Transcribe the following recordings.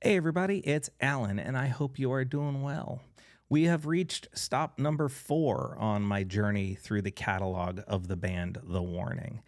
Hey, everybody, it's Alan, and I hope you are doing well. We have reached stop number 4 on my journey through the catalog of the band The Warning.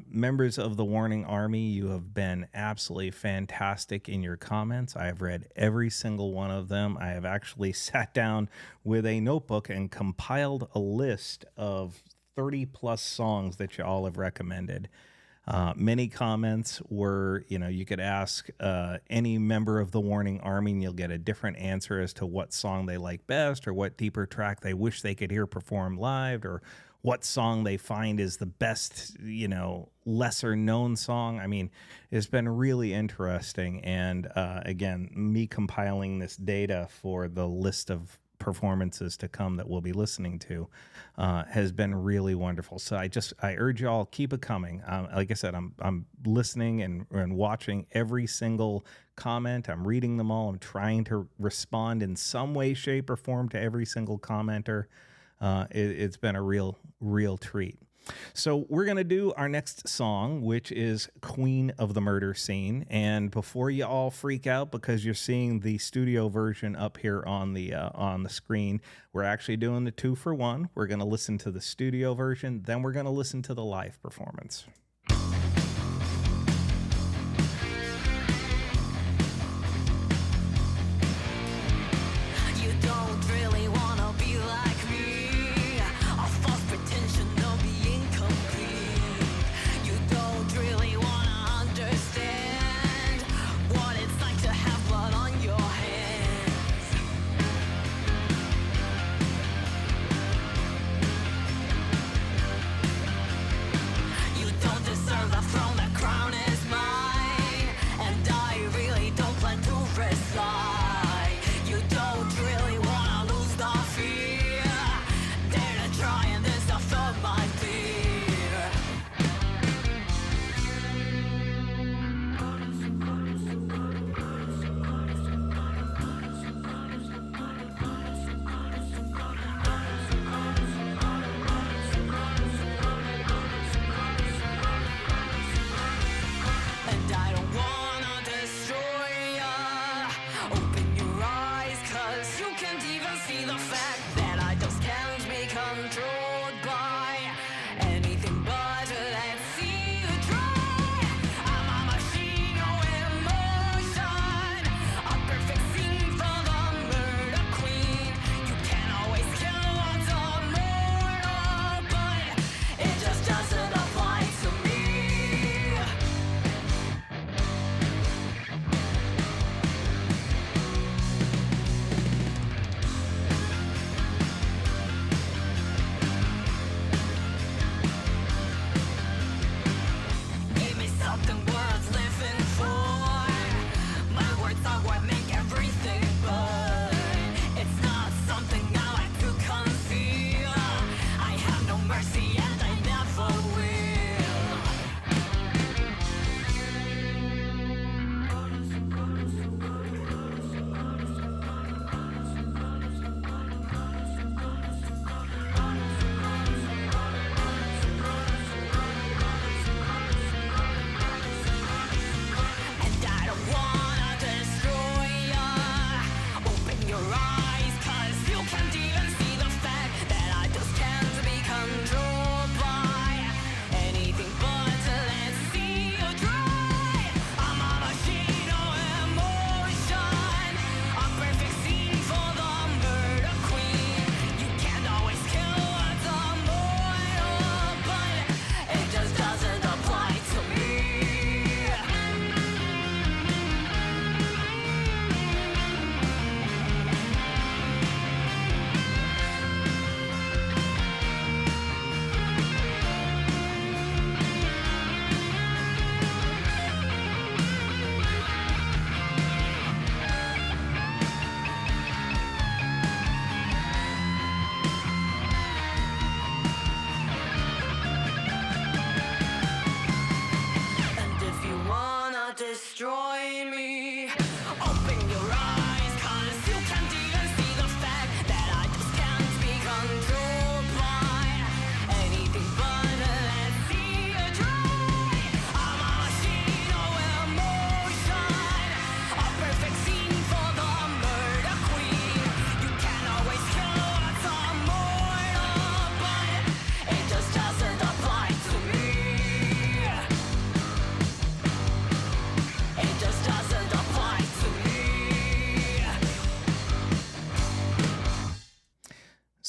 Members of the Warning Army, you have been absolutely fantastic in your comments. I have read every single one of them. I have actually sat down with a notebook and compiled a list of 30 plus songs that you all have recommended. Many comments were, you could ask any member of the Warning Army and you'll get a different answer as to what song they like best or what deeper track they wish they could hear performed live or what song they find is the best, lesser known song. I mean, it's been really interesting. And again, me compiling this data for the list of performances to come that we'll be listening to has been really wonderful. So I urge y'all, keep it coming. Like I said, I'm listening and watching every single comment. I'm reading them all. I'm trying to respond in some way, shape, or form to every single commenter. It's been a real treat. So we're going to do our next song, which is Queen of the Murder Scene. And before you all freak out because you're seeing the studio version up here on the screen, we're actually doing the 2-for-1. We're going to listen to the studio version, then we're going to listen to the live performance. You don't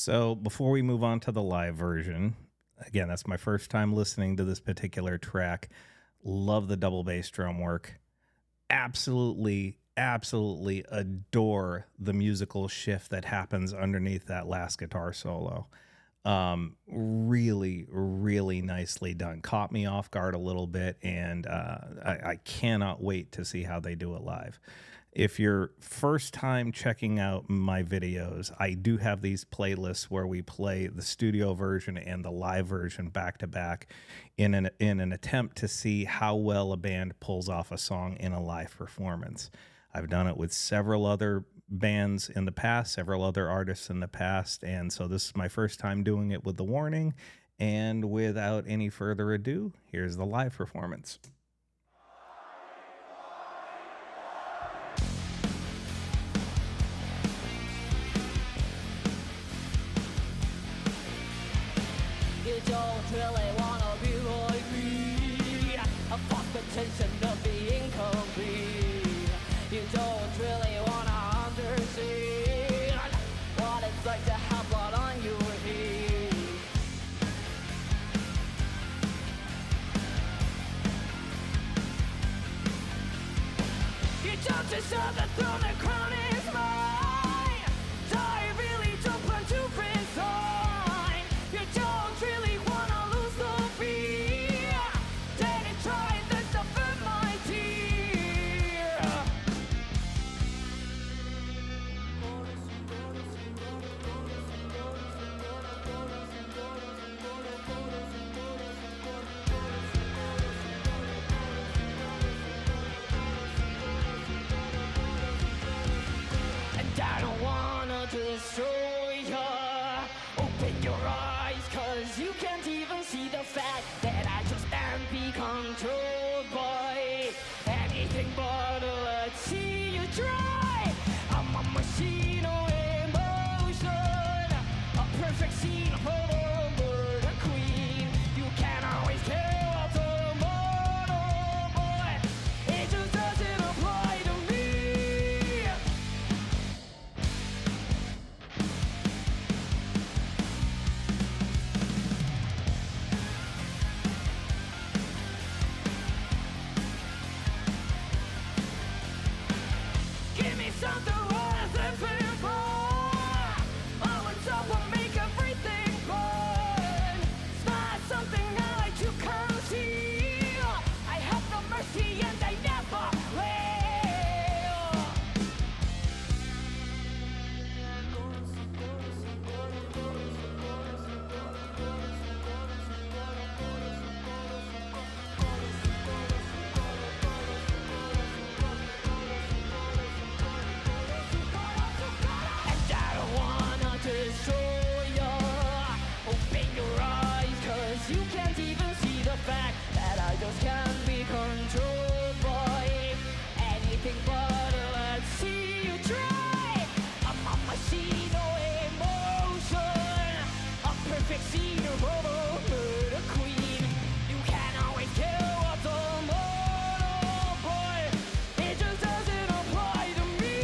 So before we move on to the live version, again, that's my first time listening to this particular track. Love the double bass drum work. Absolutely adore the musical shift that happens underneath that last guitar solo. Really nicely done. Caught me off guard a little bit, and I cannot wait to see how they do it live. If you're first time checking out my videos, I do have these playlists where we play the studio version and the live version back to back in an attempt to see how well a band pulls off a song in a live performance. I've done it with several other bands in the past, several other artists in the past, and so this is my first time doing it with The Warning. And without any further ado, here's the live performance. You don't really wanna be like me. A fuck the tension of being complete. You don't really wanna understand what it's like to have blood on your feet. You don't deserve the throne, the crown is mine. So I really don't plan to resign. You don't really wanna lose the fear. Then you try this to fit my tear. And I don't wanna destroy ya. Open your eyes, cause you can't even see the fact that I just can't be controlled by anything but let's see you try. I'm a machine of emotion, a perfect scene for the murder queen. You can't always care what's a moral, but it just doesn't apply to me. Give me something worth living for. Oh, it's up will make everything fun. It's not something I like to conceal. I have no mercy and I never will. And I don't wanna destroy ya. Open your eyes, cause you can't even see the fact that I just can't be controlled by anything but let's see you try. I'm a machine of emotion, a perfect scene of a murder queen. You can't always care what's a moral, boy. It just doesn't apply to me.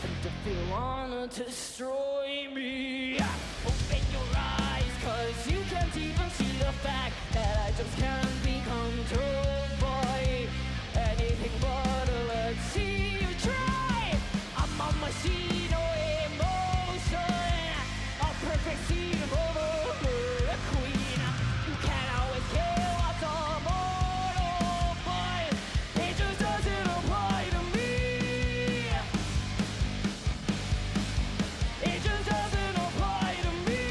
And if you wanna destroy me, open your eyes, cause you can't even see the fact that I just can't be controlled by anything but let's see you try. I'm a machine of emotion, a perfect scene of a murder queen. You can't always care what's a moral, but it just doesn't apply to me. It just doesn't apply to me.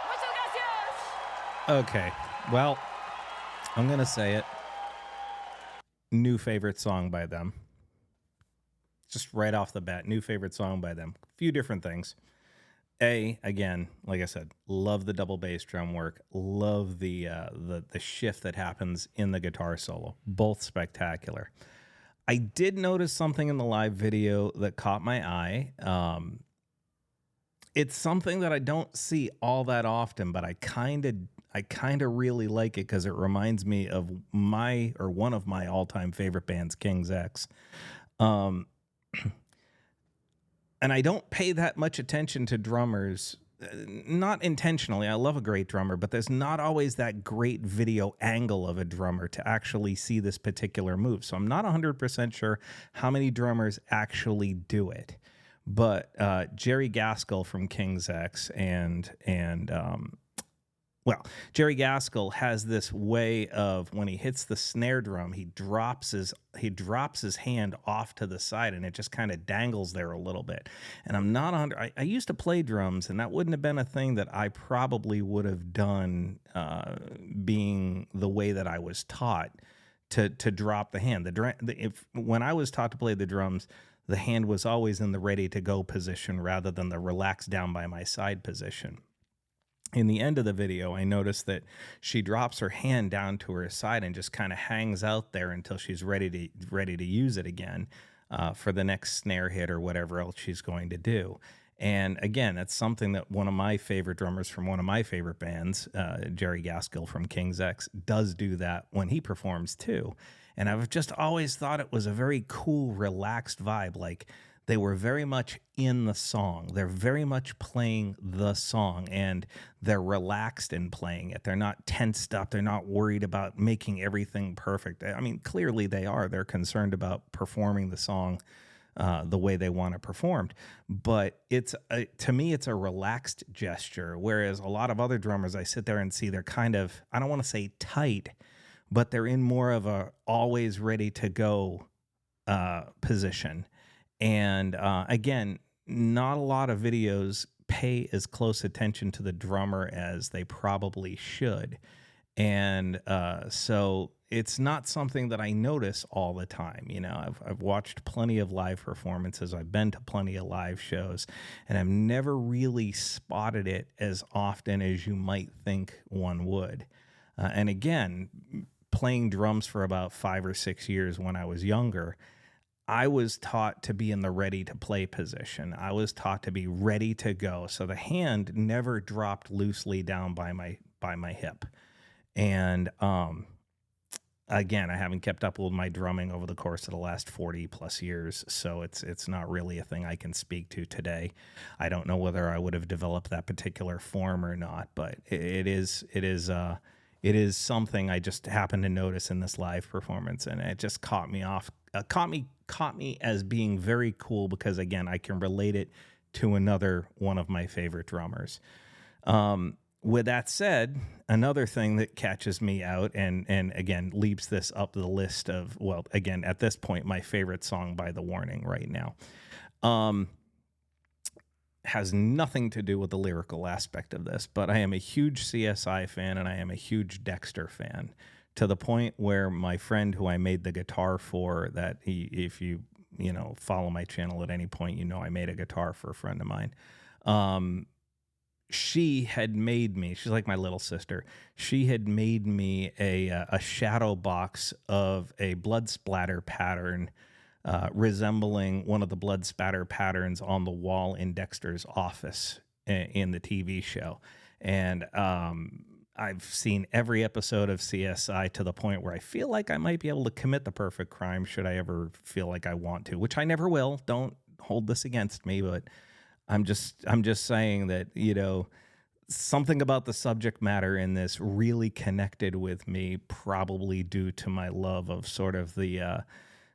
Muchas gracias. Okay, well, I'm going to say it. New favorite song by them. just right off the bat, new favorite song by them. A few different things. Again, like I said, love the double bass drum work. Love the shift that happens in the guitar solo. Both spectacular. I did notice something in the live video that caught my eye. It's something that I don't see all that often, but I kind of really like it because it reminds me of one of my all-time favorite bands, King's X. And I don't pay that much attention to drummers, not intentionally. I love a great drummer, but there's not always that great video angle of a drummer to actually see this particular move. So I'm not 100% sure how many drummers actually do it. But Jerry Gaskell from King's X Jerry Gaskell has this way of when he hits the snare drum, he drops his hand off to the side, and it just kind of dangles there a little bit. And I'm not I used to play drums, and that wouldn't have been a thing that I probably would have done, being the way that I was taught to drop the hand. When I was taught to play the drums, the hand was always in the ready to go position rather than the relaxed down by my side position. In the end of the video, I noticed that she drops her hand down to her side and just kind of hangs out there until she's ready to use it again for the next snare hit or whatever else she's going to do. And again, that's something that one of my favorite drummers from one of my favorite bands, Jerry Gaskell from King's X, does do that when he performs too. And I've just always thought it was a very cool, relaxed vibe. Like, they were very much in the song. They're very much playing the song, and they're relaxed in playing it. They're not tensed up. They're not worried about making everything perfect. I mean, clearly they are. They're concerned about performing the song the way they want it performed. But to me, it's a relaxed gesture, whereas a lot of other drummers I sit there and see, they're kind of, I don't want to say tight, but they're in more of a always ready to go position. And again, not a lot of videos pay as close attention to the drummer as they probably should. And so it's not something that I notice all the time. You know, I've watched plenty of live performances. I've been to plenty of live shows, and I've never really spotted it as often as you might think one would. And again, playing drums for about 5 or 6 years when I was younger, I was taught to be in the ready to play position. I was taught to be ready to go. So the hand never dropped loosely down by my hip. And again, I haven't kept up with my drumming over the course of the last 40 plus years, so it's not really a thing I can speak to today. I don't know whether I would have developed that particular form or not, but it is something I just happened to notice in this live performance, and it just caught me as being very cool because, again, I can relate it to another one of my favorite drummers. With that said, another thing that catches me out and again leaps this up the list of, well, again, at this point, my favorite song by The Warning right now, has nothing to do with the lyrical aspect of this, but I am a huge CSI fan and I am a huge Dexter fan, to the point where my friend who I made the guitar for, that if you follow my channel at any point, I made a guitar for a friend of mine. She had made me, she's like my little sister, she had made me a shadow box of a blood splatter pattern resembling one of the blood spatter patterns on the wall in Dexter's office in the TV show. And I've seen every episode of CSI to the point where I feel like I might be able to commit the perfect crime should I ever feel like I want to, which I never will. Don't hold this against me, but I'm just saying that, something about the subject matter in this really connected with me, probably due to my love of sort of the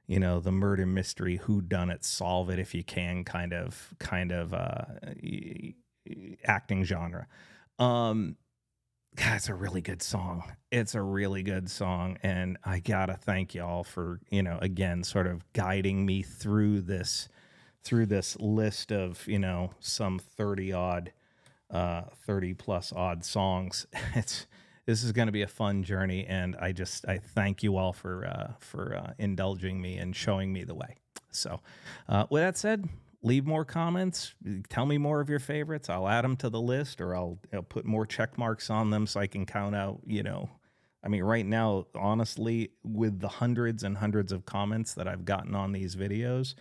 the murder mystery, whodunit, solve it if you can kind of acting genre. God, it's a really good song. It's a really good song, and I gotta thank y'all for again sort of guiding me through this list of some 30 plus odd songs. This is going to be a fun journey, and I thank you all for indulging me and showing me the way. So with that said, leave more comments. Tell me more of your favorites. I'll add them to the list, or I'll put more check marks on them so I can count out, I mean, right now, honestly, with the hundreds and hundreds of comments that I've gotten on these videos,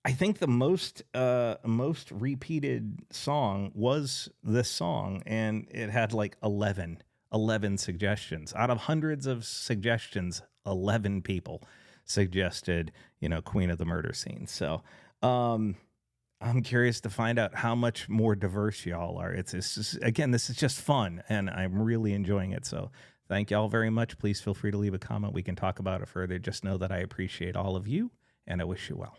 I think the most repeated song was this song, and it had like 11 suggestions. Out of hundreds of suggestions, 11 people suggested, Queen of the Murder Scene. So I'm curious to find out how much more diverse y'all are. It's just, again, this is just fun, and I'm really enjoying it. So thank y'all very much. Please feel free to leave a comment. We can talk about it further. Just know that I appreciate all of you, and I wish you well.